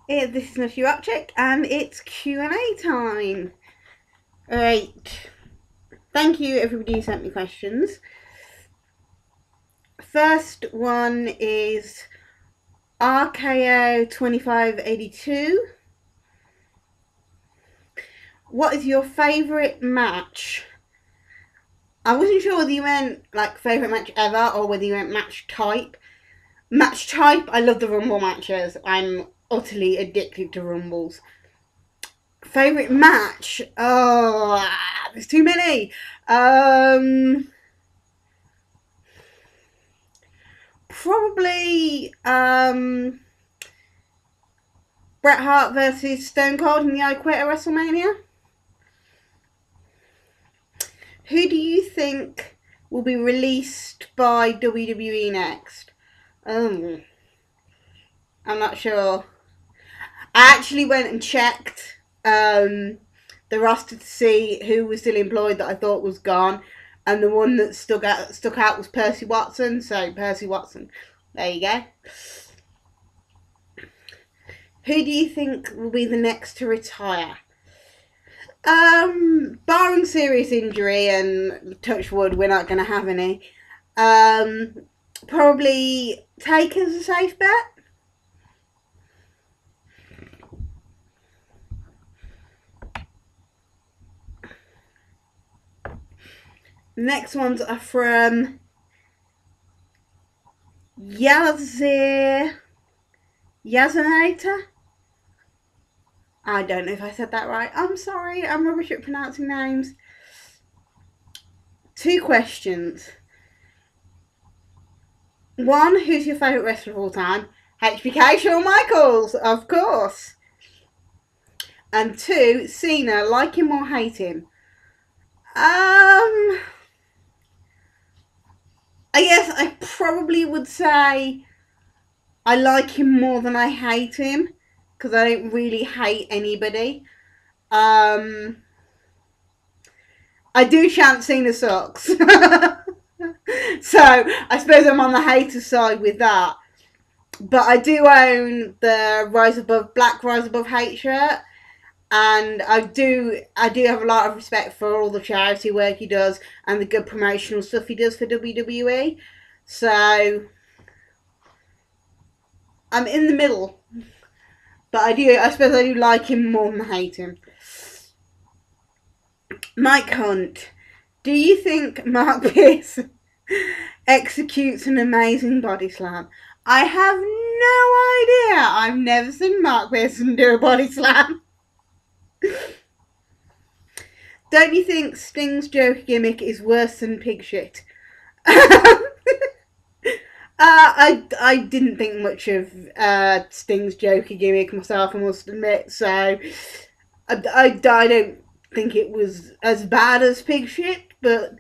This is Nutty Rock Chick, and it's Q&A time. Alright, thank you everybody who sent me questions. First one is RKO2582. What is your favourite match? I wasn't sure whether you meant like favourite match ever or whether you meant match type. Match type, I love the Rumble matches. I'm utterly addicted to Rumbles. Favourite match? Oh, there's too many. Probably Bret Hart versus Stone Cold in the I Quit at WrestleMania. Who do you think will be released by WWE next? I'm not sure. I actually went and checked the roster to see who was still employed that I thought was gone, and the one that stuck out was Percy Watson. So Percy Watson, there you go. Who do you think will be the next to retire? Barring serious injury and touch wood, we're not going to have any. Probably Taker's a safe bet. Next ones are from Yazanator. I don't know if I said that right. I'm sorry, I'm rubbish at pronouncing names. 2 questions. 1, who's your favourite wrestler of all time? HBK, Shawn Michaels, of course. And 2, Cena, like him or hate him? I guess I probably would say I like him more than I hate him, because I don't really hate anybody. I do chant Cena sucks. So I suppose I'm on the hater side with that. But I do own the Black Rise Above Hate shirt, and I do have a lot of respect for all the charity work he does and the good promotional stuff he does for WWE. So I'm in the middle, but I suppose I do like him more than hate him. Mike Hunt, do you think Mark Pearson executes an amazing body slam? I have no idea. I've never seen Mark Pearson do a body slam. Don't you think Sting's joke gimmick is worse than pig shit? I didn't think much of Sting's Joker gimmick myself, I must admit, so I don't think it was as bad as pig shit, but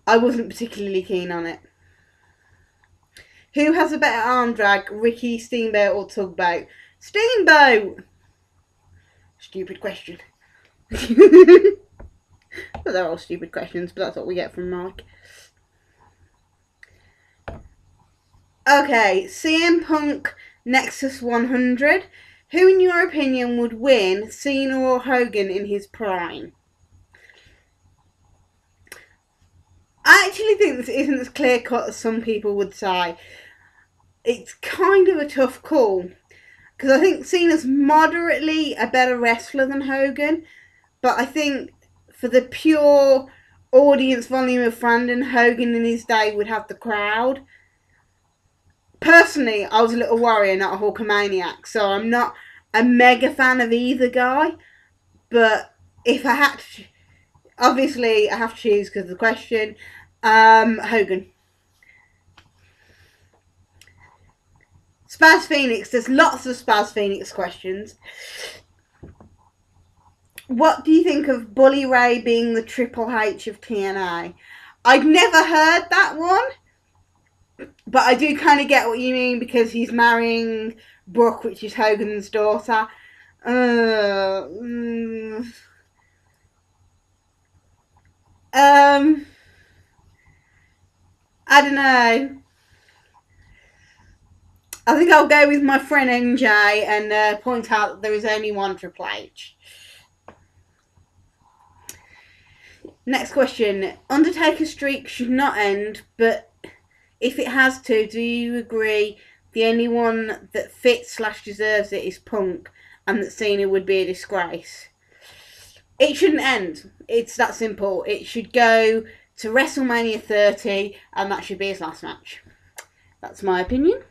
I wasn't particularly keen on it. Who has a better arm drag, Ricky, Steamboat or Tugboat? Steamboat! Stupid question. Well, they're all stupid questions, but that's what we get from Mike. Okay, CM Punk Nexus 100. Who, in your opinion, would win, Cena or Hogan in his prime? I actually think this isn't as clear cut as some people would say. It's kind of a tough call, because I think Cena's moderately a better wrestler than Hogan, but I think for the pure audience volume of fandom, Hogan in his day would have the crowd. Personally, I was a little warrior, not a Hulkamaniac, so I'm not a mega fan of either guy, but if I had to, obviously I have to choose because of the question. Hogan. Spaz Phoenix, there's lots of Spaz Phoenix questions. What do you think of Bully Ray being the Triple H of TNA? I'd never heard that one, but I do kind of get what you mean because he's marrying Brooke, which is Hogan's daughter. I don't know. I think I'll go with my friend NJ and point out that there is only one Triple H. Next question. Undertaker's streak should not end, but if it has to, do you agree the only one that fits / deserves it is Punk, and that Cena would be a disgrace? It shouldn't end. It's that simple. It should go to WrestleMania 30, and that should be his last match. That's my opinion.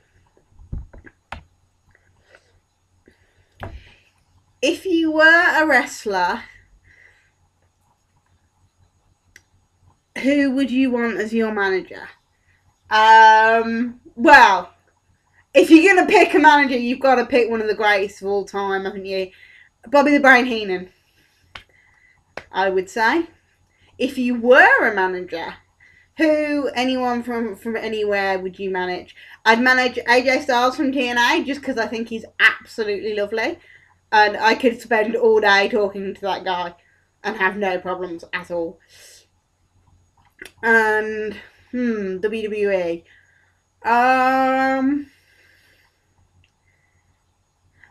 If you were a wrestler, who would you want as your manager? Well, if you're going to pick a manager, you've got to pick one of the greatest of all time, haven't you? Bobby the Brain Heenan, I would say. If you were a manager, anyone from anywhere would you manage? I'd manage AJ Styles from TNA just because I think he's absolutely lovely. And I could spend all day talking to that guy and have no problems at all. And, WWE.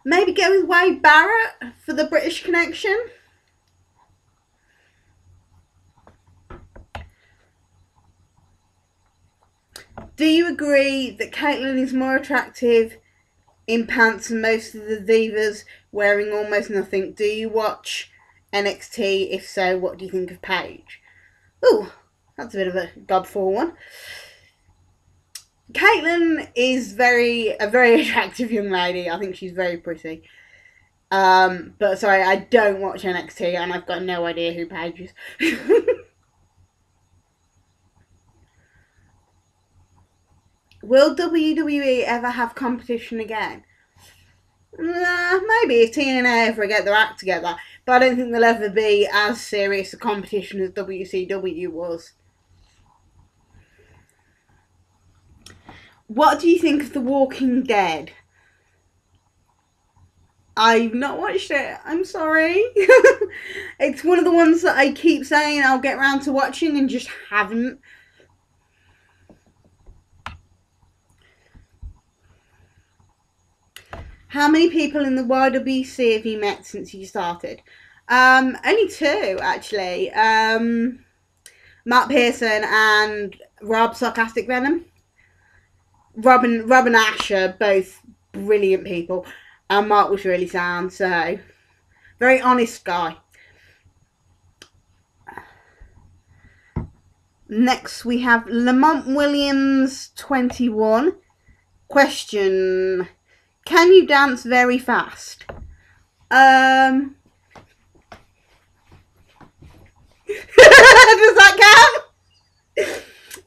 Maybe go with Wade Barrett for the British connection. Do you agree that Kaitlyn is more attractive in pants than most of the divas wearing almost nothing? Do you watch NXT? If so, what do you think of Paige? Ooh, that's a bit of a godful one. Kaitlyn is a very attractive young lady. I think she's very pretty. But sorry, I don't watch NXT and I've got no idea who Paige is. Will WWE ever have competition again? Maybe if TNA ever get their act together. But I don't think they'll ever be as serious a competition as WCW was. What do you think of The Walking Dead? I've not watched it. I'm sorry. It's one of the ones that I keep saying I'll get around to watching and just haven't. How many people in the YWC have you met since you started? Only 2, actually. Matt Pearson and Rob Sarcastic Venom. Rob and Ash are both brilliant people. And Mark was really sound, so very honest guy. Next we have Lamont Williams 21. Question: can you dance very fast? Does that count?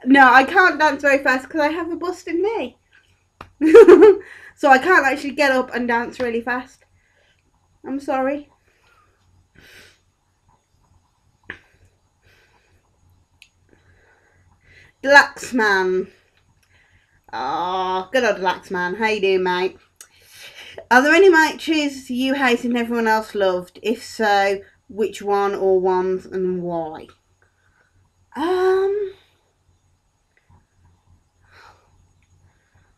No, I can't dance very fast because I have a busted knee. So I can't actually get up and dance really fast. I'm sorry. Laxman. Oh, good old Laxman. How you doing, mate? Are there any matches you hate and everyone else loved? If so, which one or ones and why?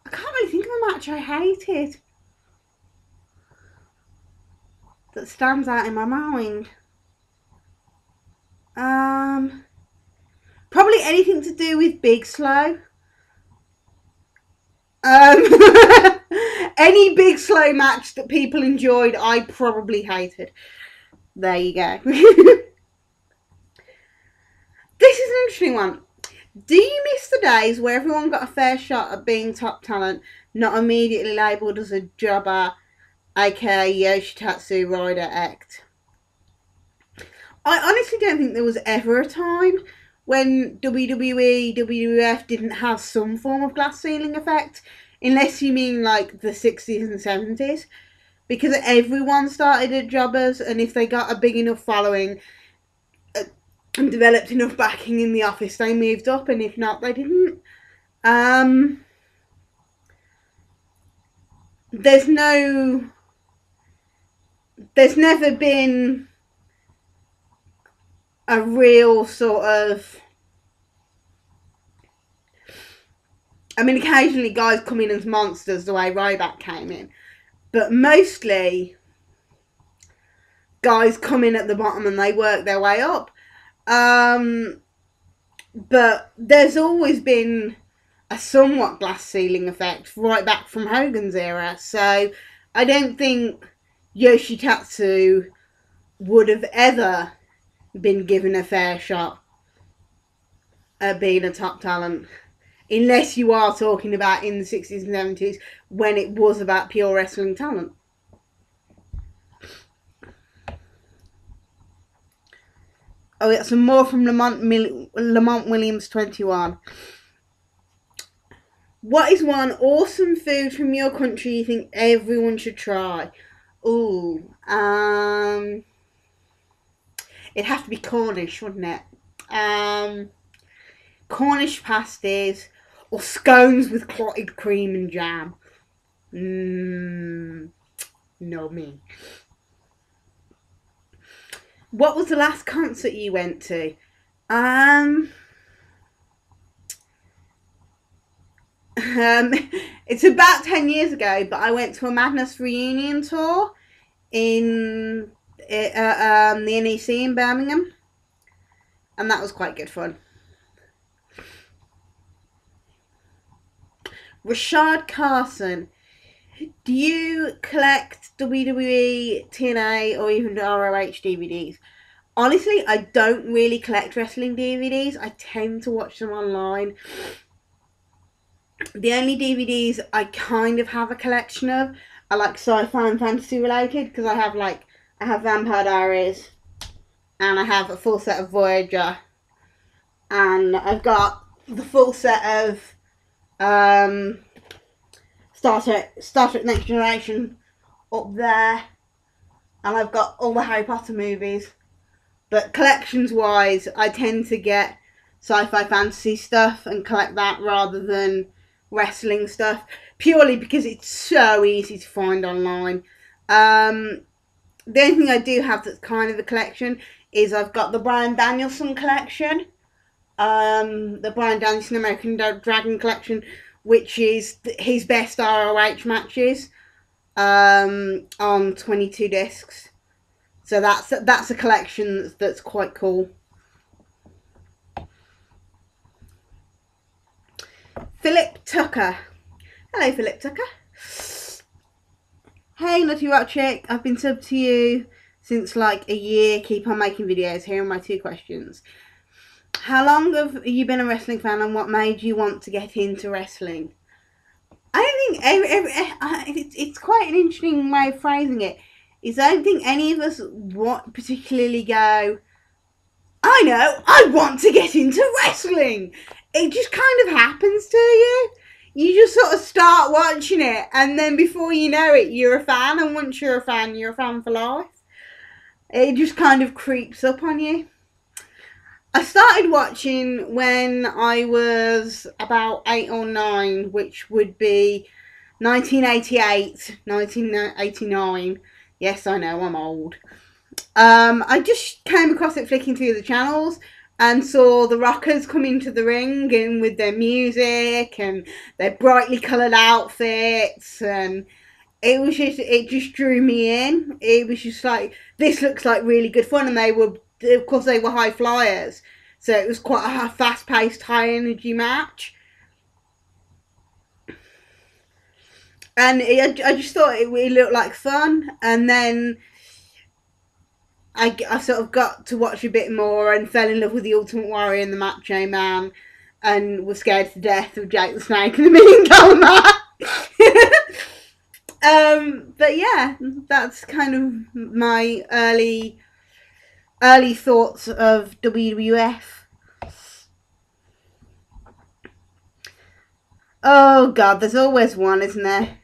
I can't really think of a match I hated that stands out in my mind. Probably anything to do with Big Slow. Any Big Slow match that people enjoyed, I probably hated. There you go. This is an interesting one. Do you miss the days where everyone got a fair shot at being top talent, not immediately labelled as a jobber, aka Yoshitatsu Rider act? I honestly don't think there was ever a time when WWE, WWF didn't have some form of glass ceiling effect, unless you mean like the 60s and 70s, because everyone started at jobbers, and if they got a big enough following and developed enough backing in the office, they moved up, and if not, they didn't. There's never been a real sort of I mean, occasionally guys come in as monsters the way Ryback came in. But mostly guys come in at the bottom and they work their way up. But there's always been a somewhat glass ceiling effect right back from Hogan's era. So I don't think Yoshitatsu would have ever been given a fair shot at being a top talent. Unless you are talking about in the 60s and 70s when it was about pure wrestling talent. Oh, we got some more from Lamont Williams 21. What is one awesome food from your country you think everyone should try? Ooh, it'd have to be Cornish, wouldn't it? Cornish pasties or scones with clotted cream and jam. No me. What was the last concert you went to? It's about 10 years ago, but I went to a Madness reunion tour in the NEC in Birmingham, and that was quite good fun. Rashad Carson, do you collect WWE, TNA, or even ROH DVDs? Honestly, I don't really collect wrestling DVDs. I tend to watch them online. The only DVDs I kind of have a collection of are like sci-fi and fantasy related, because I have Vampire Diaries, and I have a full set of Voyager, and I've got the full set of Star Trek Next Generation up there, and I've got all the Harry Potter movies. But collections wise, I tend to get sci-fi fantasy stuff and collect that rather than wrestling stuff, purely because it's so easy to find online. The only thing I do have that's kind of a collection is I've got the Bryan Danielson collection, the Bryan Danielson American Dragon collection, which is his best ROH matches, on 22 discs. So that's a collection that's quite cool. Philip Tucker. Hello, Philip Tucker. Hey, Nutty Rock Chick. I've been subbed to you since like a year. Keep on making videos. Here are my 2 questions. How long have you been a wrestling fan, and what made you want to get into wrestling? I don't think it's quite an interesting way of phrasing it. Is I don't think any of us particularly go, I know, I want to get into wrestling. It just kind of happens to you. You just sort of start watching it, and then before you know it, you're a fan, and once you're a fan for life. It just kind of creeps up on you. I started watching when I was about 8 or 9, which would be 1988, 1989. Yes, I know, I'm old. I just came across it flicking through the channels and saw the Rockers come into the ring and with their music and their brightly coloured outfits, and it just drew me in. It was just like, this looks like really good fun, and they were high flyers, so it was quite a fast-paced, high-energy match. And I just thought it really looked like fun, and then I sort of got to watch a bit more and fell in love with the Ultimate Warrior and the Macho Man, and was scared to death of Jake the Snake and the $1 Million Match. But yeah, that's kind of my early thoughts of WWF. Oh God, there's always one, isn't there?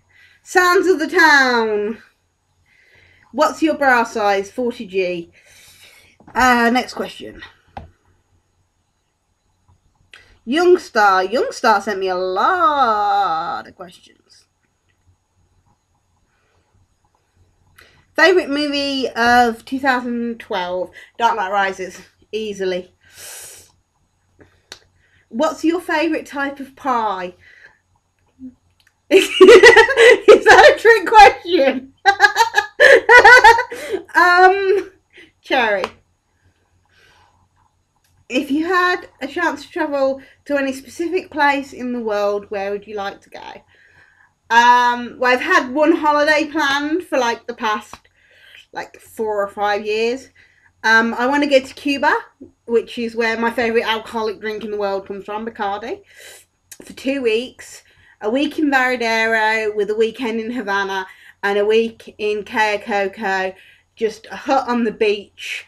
Sounds of the Town. What's your bra size? 40G. Next question. Youngstar sent me a lot of questions. Favourite movie of 2012? Dark Knight Rises. Easily. What's your favourite type of pie? Is that a trick question? Cherry. If you had a chance to travel to any specific place in the world, where would you like to go? Well, I've had one holiday planned for like the past 4 or 5 years. I want to go to Cuba, which is where my favourite alcoholic drink in the world comes from, Bacardi, for 2 weeks. A week in Varadero with a weekend in Havana and a week in Cayo Coco, just a hut on the beach,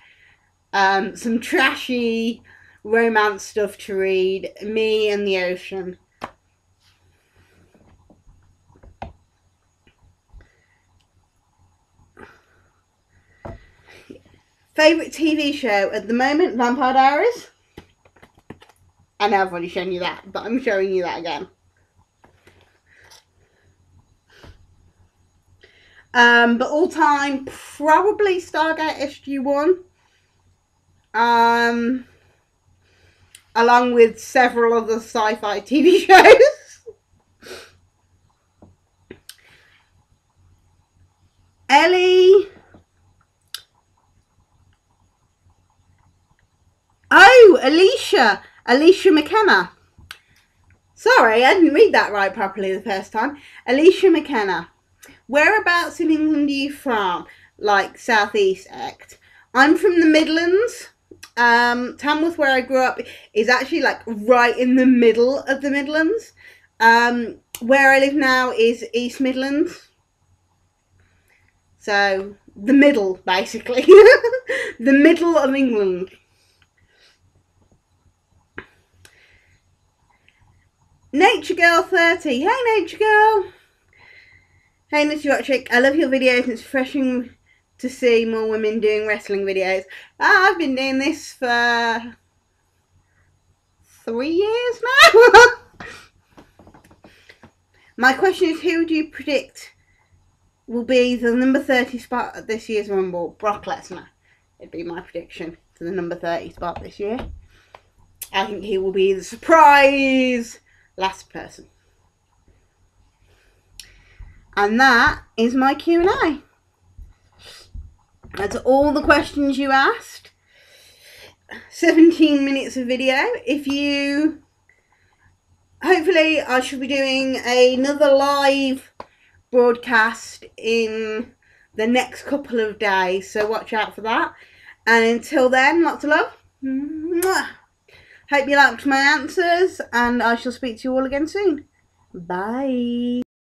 some trashy romance stuff to read, me and the ocean. Favourite TV show at the moment, Vampire Diaries. I know I've already shown you that, but I'm showing you that again. But all time, probably Stargate SG-1. Along with several other sci-fi TV shows. Ellie. Oh, Alicia McKenna. Sorry, I didn't read that right properly the first time. Alicia McKenna. Whereabouts in England are you from? Like Southeast Act. I'm from the Midlands. Tamworth, where I grew up, is actually like right in the middle of the Midlands. Where I live now is East Midlands. So, the middle, basically. The middle of England. Nature Girl 30. Hey, Nature Girl. Hey, Nature Chick. I love your videos. It's refreshing to see more women doing wrestling videos. I've been doing this for 3 years now. My question is, who do you predict will be the number 30 spot at this year's Rumble? Brock Lesnar. It'd be my prediction for the number 30 spot this year. I think he will be the surprise last person. And that is my Q&A. That's all the questions you asked. 17 minutes of video. Hopefully I shall be doing another live broadcast in the next couple of days, so watch out for that. And until then, lots of love. Mwah. Hope you liked my answers, and I shall speak to you all again soon. Bye.